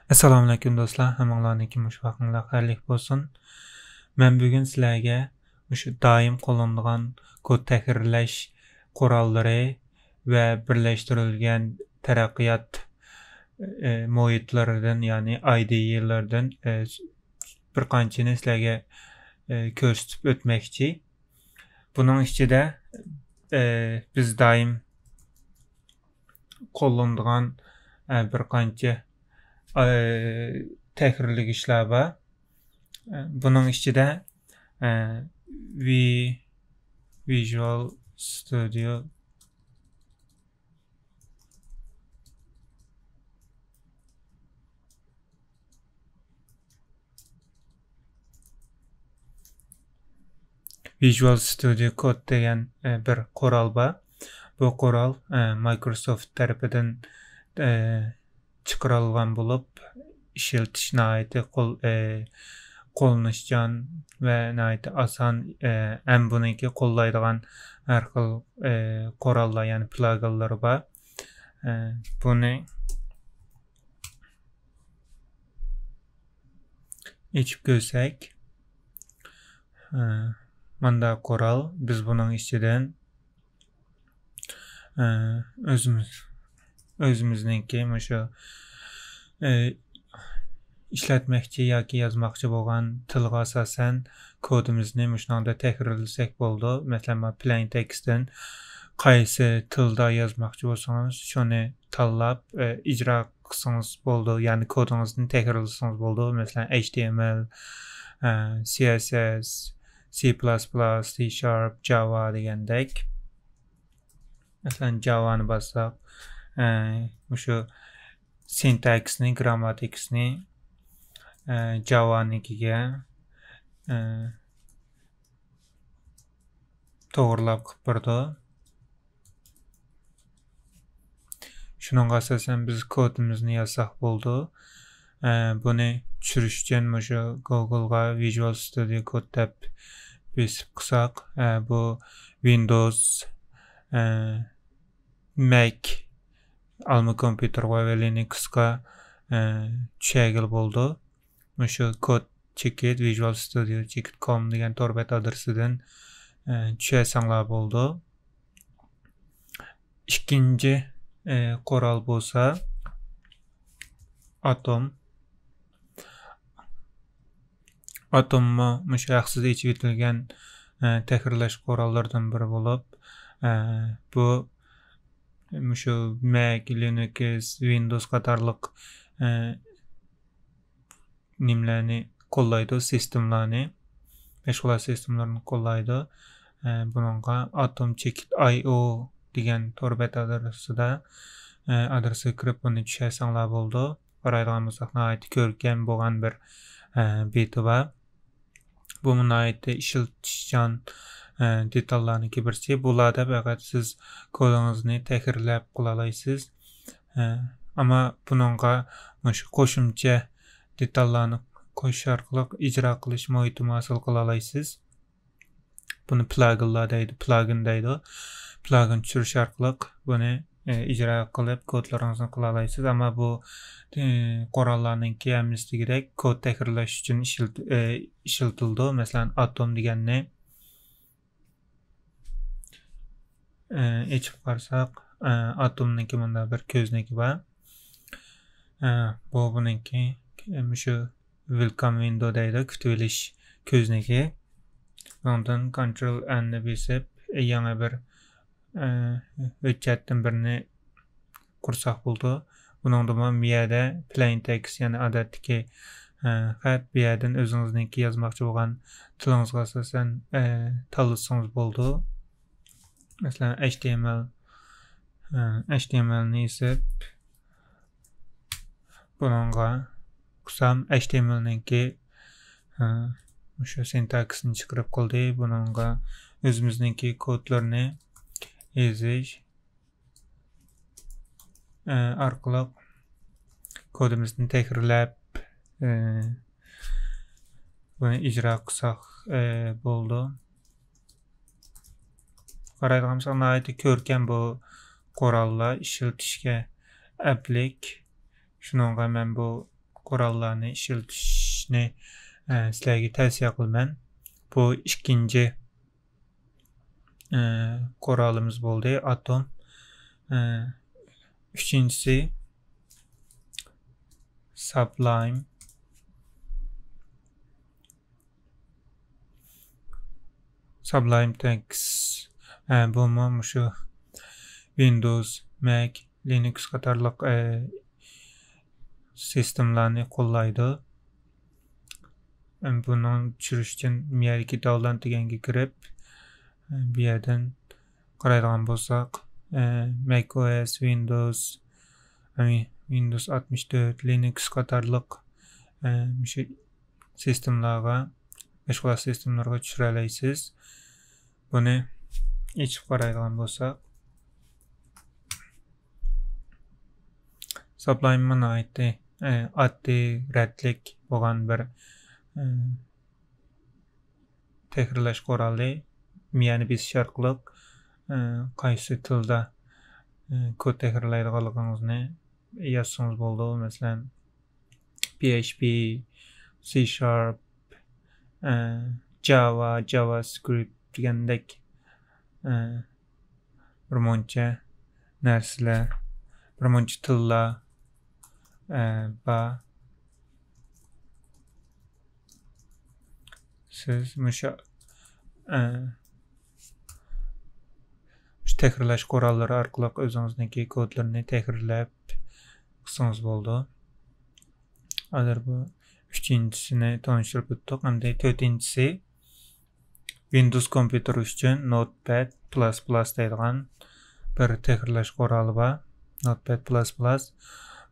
Assalomu alaykum do'stlar, hammanglarniki mushvaqinglar xayrlik bo'lsin. Men bugun sizlarga o'sha doim qo'llanadigan kod takrorlash qurollari va birlashtirilgan taraqqiyot muhitlaridan, ya'ni IDE'lardan bir qanchani sizlarga ko'rsatib o'tmoqchi. Buning ichida biz doim qo'llanadigan bir qancha tekrarlık işler var. Bunun içinde Visual Studio Code degan bir kural var. Bu kural Microsoft tarafından çıkarılgan bulup işletiş naiti qo'llanışcan ve naiti asan hem bununki qo'llaydigan har xil qurollar, yani pluginlar var. Bunu içip görsek manda kural, biz bunun içinden özümüzninki şu işletmekçi yoki yazmakçı bo'lgan tilga asosan kodimizni shunday takrorlasak bo'ldi. Masalan, plain textdan qaysi tilda yazmoqchi bo'lsangiz, shuni tanlab ijro qilsangiz bo'ldi. Ya'ni kodingizni takrorlasangiz bo'ldi. Masalan, HTML, CSS, C++, C Sharp, Java degandek. Masalan, Java'ni bossak, şu syntaxni, grammatikasni Java'nikiga to'g'rilab qilib berdi. Shunga asosan biz kodimizni yozsak bo'ldi. Buni tushirish uchun shu Google'ga Visual Studio Code deb besib qilsak, bu Windows, Mac, alma kompüter ve Linux'ga tushagil bo'ldi. Şu kod chekit Visual Studio chekit.com degan torbat adresidan tushasanglar bo'ldi. İkinci qural bo'lsa Atom shu yaxsida ichib etilgan takrorlash qurollardan biri bo'lib, bu şu Mac, Linux, Windows qatorliq nimlarni qo'llaydi, sistemlarni, mashg'ulot sistemlarini qo'llaydi. Buningga atom.io degan torbat adresi kirib buni tushasanglar bo'ldi. Qaraydigan bo'lsak, nihoyat ko'rkam bo'lgan bir beti var. Bu nihoyatda ishlatishchan detallarniki birisi. Bularda faqat siz kodingizni takrorlab qila olasiz. Ama buningga shu qo'shimcha detallarni qo'shish orqali ijro qilish muhitini hosil qila olasiz. Buni plugin deydi. Plugin tushirish orqali buni ijro qilib kodlaringizni qila olasiz. Ama bu qurollarninki hammasigidek kod takrorlash uchun ishlatildi. Masalan, Atom deganni içip qarsak, Atomninki bunda bir ko'zniki bor. Bu buningki şu welcome window deydi, kutib olish ko'zniki. Ondan Ctrl N'ni besib yana bir hujjatdan birini qursak bo'ldi. Buningda bu yerda plain text, ya'ni odatdagi xat, bu yerdan o'zingizniki yozmoqchi bo'lgan tilingizga asosan tanlasangiz bo'ldi. Mesela HTML'ni isib buningga qilsam, HTML'ninki şu syntaxini chiqarib qildi. Buningga o'zimizniki kodlarni yozish orqali kodimizni takrorlab buni ijro qilsak bo'ldi. Qaraydigan bo'lsak, nihoyatda ko'rkam bu qurollar ishlatishga aplik. Shuningga men bu korallarını işletishni sizlarga tavsiya qilaman. Bu ikinci koralımız bo'ldi, Atom. Üçüncüsü Sublime. Sublime Text. Bu mu şu Windows, Mac, Linux qatarlıq sistemlarni qo'llaydi. Bunun tushirish uchun miyadagi download deganga kirib, bu yerdan qaraydigan bo'lsak, Mac OS, Windows 64, Linux qatarlıq shu sistemlarga, boshqa sistemlarga tushira olasiz. Buni ichib qaraydigan bo'lsak, Sublime mana aytdi, oddiy radlik bo'lgan bir tekrarlash qorali. Miyani besish orqali qaysi tilda kod tekrarlaydiganligingizni yozsangiz bo'ldi. Masalan, PHP, C#, Java, JavaScript degandek birmuncha narsalar, birmuncha tillar va siz musha tekrarlash qorallari orqali o'zingizniki kodlarni tekrarlab qilsangiz bo'ldi. Hozir bu uchinchisini tanishtirib o'tdik. Hamda to'rtinchisi Windows kompyuter uchun Notepad++ deydigan bir tekrarlash qorali bor. Notepad++.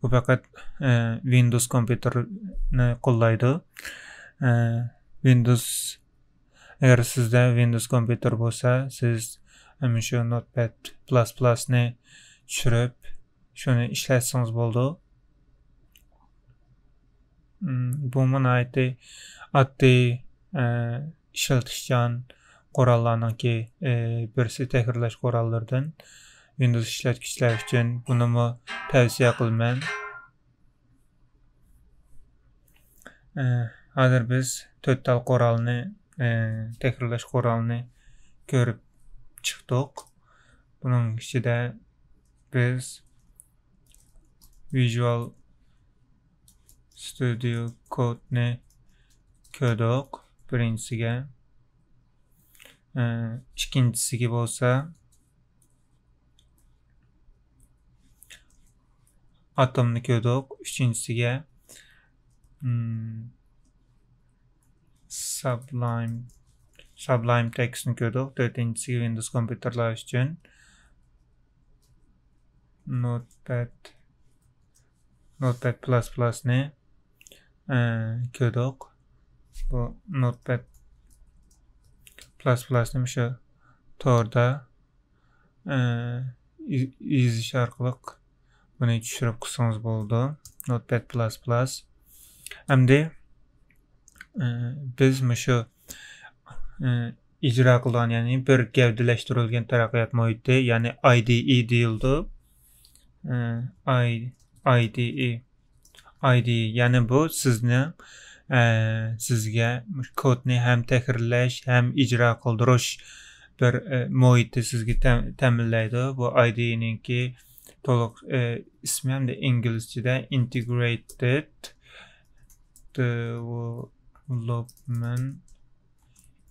Bu faqat Windows kompyuterni qo'llaydi. Eğer sizde Windows kompüter bo'lsa, siz shu Notepad++ni tushirib, shuni ishlatsangiz bo'ldi. Bu mana oddiy ishlatishchan qorallarningki birisi tekrarlash qorallaridan. Windows ishlatgichlar uchun buni tavsiya qilaman. Hozir biz to'rtal qoralni, tekrarlash qoralini ko'rib chiqdik. Bunun ichida biz Visual Studio Code'ni ko'rdik birinchisiga. Ikkinchisiga bo'lsa Atomni ko'rdik. Uchinchisiga Sublime Text'ni ko'rdik. To'rtinchisiga Windows kompüterlar uchun Notepad++ni ko'rdik. Bu Notepad++ni shu torda yozish orqali buni tushirib qilsangiz bo'ldi. Notepad++. Hamda biz shu icra qilgan, ya'ni bir gavdalashtirilgan taraqqiyot muhiti, ya'ni IDE deyildi. IDE ya'ni bu sizga kodni ham takrorlash, ham ijro qildirish bir muhiti sizga ta'minlaydi. Bu IDE'ninki to'liq ismi ham inglizchada Integrated Development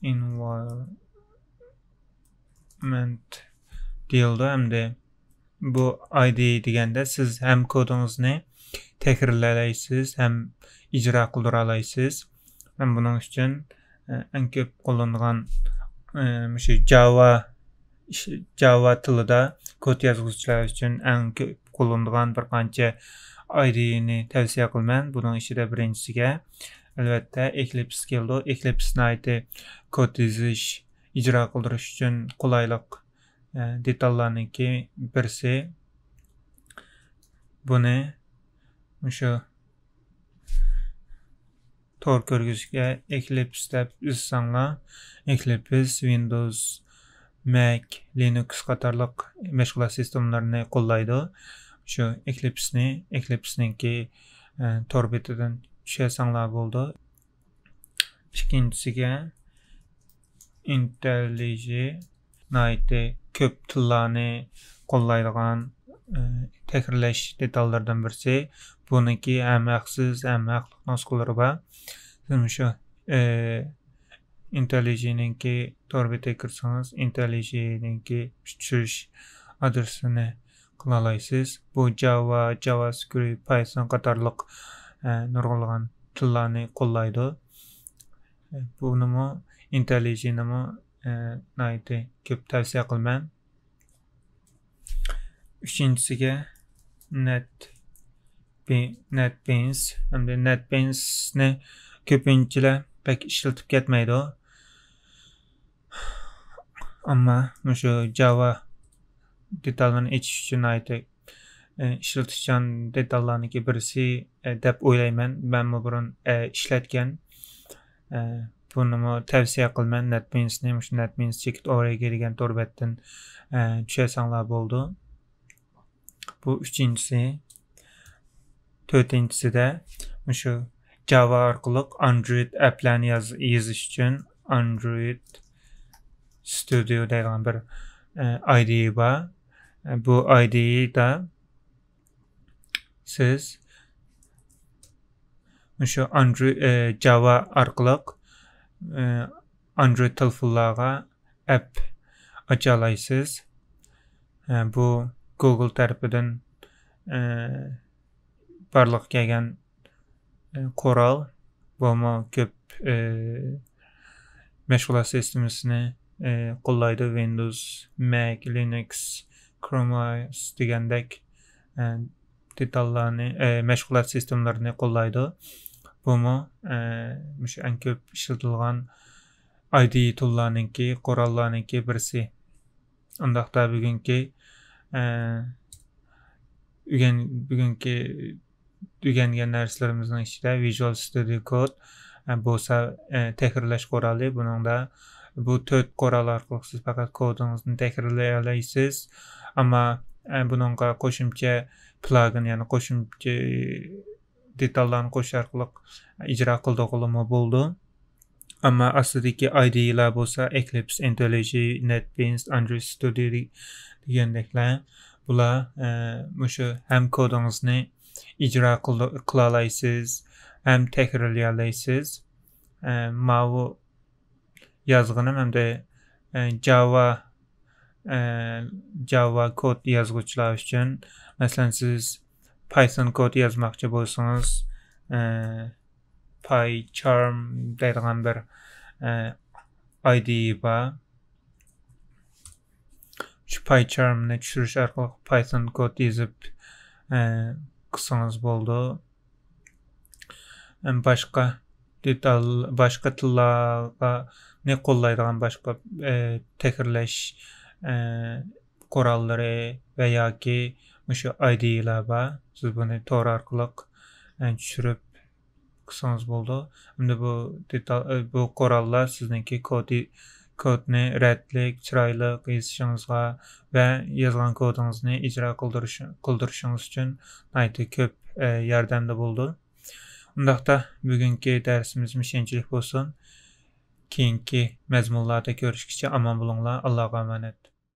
Environment deyildi. Hamda bu IDE deganda siz ham kodingizni takrorlaysiz, ham ijro qildira olasiz. Men buning uchun eng ko'p qo'llanilgan shu Java tilida kod yozuvchilar uchun eng ko'p qo'llanilgan bir qancha IDE'ni tavsiya qilaman. Buning ichida birinchisiga albatta Eclipse keldi. Eclipse'ni kod yozish, ijro qildirish uchun qulaylik detallarniki birisi. Buni shu tor ko'rgizishga Eclipse deb yozsanglar, Eclipse Windows, Mac, Linux qatorliq mashg'ulot sistemlarini qo'llaydi. Shu Eclipse'ninki tor betidən düşəsənglər boldu. İkincisiga IntelliJ naiti köp tillarni qo'llaydigan təkrarlash detallardan birisi. Buniki hem haqsız hem haqlı nusxalari bor. Siz shu IntelliJ'ninki tor betiga kirsangiz, IntelliJ'ninki tushirish adresini qila olasiz. Bu Java, JavaScript, Python qatorliq nurg'ulg'an tillarni qo'llaydi. Bunimi IntelliJ'nimi naiti ko'p tavsiya qilman. Uchinchisiga NetBeans. Hamda NetBeansni ko'pinchalar pek ishlatib ketmaydi. Ammo shu Java detallarni ichish uchun naiti ishlatishchan detallarniki birisi deb o'ylayman. Men burun ishlatgan. Bunimi tavsiya qilman. NetBeansni, shu NetBeans chekit o'raga degan to'rbetdan tushasanglar bo'ldi. Bu uchinchisi. To'rtinchisida shu Java orqali Android app'larni yozish uchun Android Studio degan bir IDE bor. Bu IDE'da siz shu Java orqali Android telefonlarga app ocha olasiz. Bu Google tarafidan barliq kelgan qo'ral. Bu ko'p mashg'ulot sistemasini qo'llaydi. Windows, Mac, Linux, Chrome OS degandek detallarni, mashg'ulot sistemlarini qo'llaydi. Bumi shu eng ko'p ishlatilgan IDE toollarninki, qorallarninki birisi. Undaqda bugungi o'rgangan narsalarimizning ichida Visual Studio Code bo'lsa takrorlash qorali. Buningda bu 4 qoral orqali siz faqat kodingizni takrorlay olasiz. Ammo buningga qo'shimcha plugin, ya'ni qo'shimcha detallarni qo'shish orqali ijro qildiqilimi bo'ldi. Ammo aslidagi IDE'lar bo'lsa Eclipse, IntelliJ, NetBeans, Android Studio degandeklar. Bular shu ham kodingizni ijro qila olasiz, ham takrorlay olasiz. Ma'vu yozg'inim hamda Java kod yozuvchilar uchun, masalan siz Python kod yozmoqchi bo'lsangiz, PyCharm deydigan bir IDE bor. Shu PyCharmni tushirish orqali Python kod yozib qilsangiz bo'ldi. Boshqa tillarga ne qo'llaydigan boshqa takrorlash qorallari va yoki shu IDE'lar bor. Siz buni Tor orqali tushirib qilsangiz bo'ldi. Endi bu qorallar sizningki kodni radlik, chiroyli yozishingizga va yozgan kodingizni ijro qildirishingiz uchun nayti ko'p yordamda bo'ldi. Undaqda bugungi darsimiz mishinchilik bo'lsin. Keyingi mazmunlarda ko'rishguncha omon bo'linglar. Allohga omonat.